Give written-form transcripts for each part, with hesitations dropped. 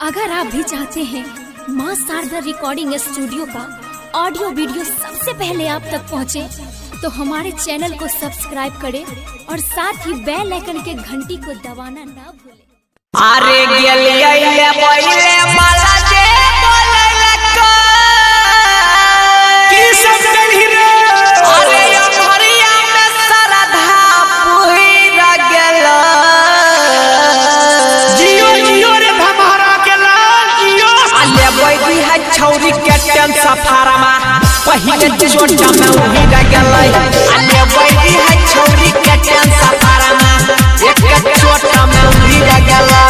अगर आप भी चाहते हैं मां शारदा रिकॉर्डिंग स्टूडियो का ऑडियो वीडियो सबसे पहले आप तक पहुंचे, तो हमारे चैनल को सब्सक्राइब करें और साथ ही बेल आइकन के घंटी को दबाना ना भूलें। अरे गेलिए पहिले माला जे बोललक की सब कही रे। अरे अमरिया में सरधा पुईरा गेल। जियो जियो रे भमारा गेला जियो। अले बैठी है छौरी के टेंशन फारमा पहिले चोटा में उहीरा गेलै। अले बैठी है छौरी के टेंशन फारमा एक चोटा में उहीरा गेलै।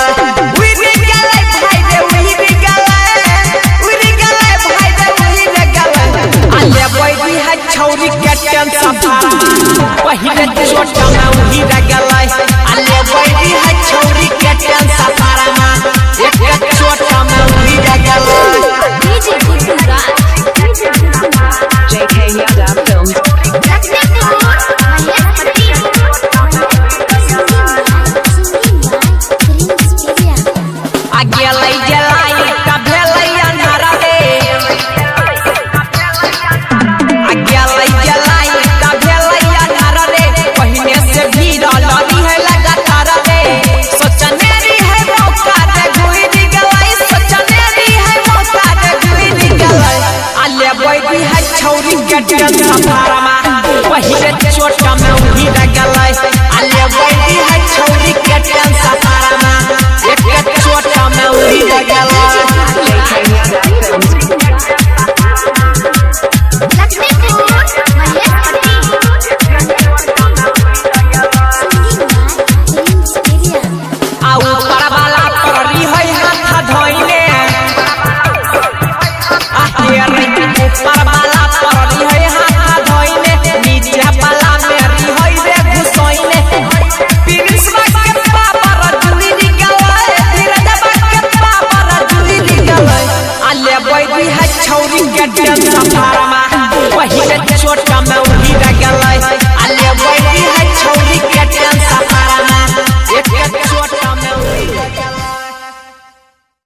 छौरी के टेंशन पहिले चोटा में उहीरा गेलै। अले बैठी है छौरी के टेंशन फारमा एक चोटा में उहीरा गेलै। DJ Gudduraj JK Yadav Films. गेलै गेलै का भेलै अन्हारा रे। गेलै गेलै का भेलै अन्हारा रे। पहिने से भीड़ लड़ी है लगातार रे। सोचने री है मौका रे गुइरी गेलै। सोचने री है मौका रे गुइरी गेलै। अले बैठी है छौरी के टेंशन फारमा पहिले चोटा में उहीरा गेलै। अले बैठी है छौरी के टेंशन फारमा एक चोटा में उहीरा गेलै।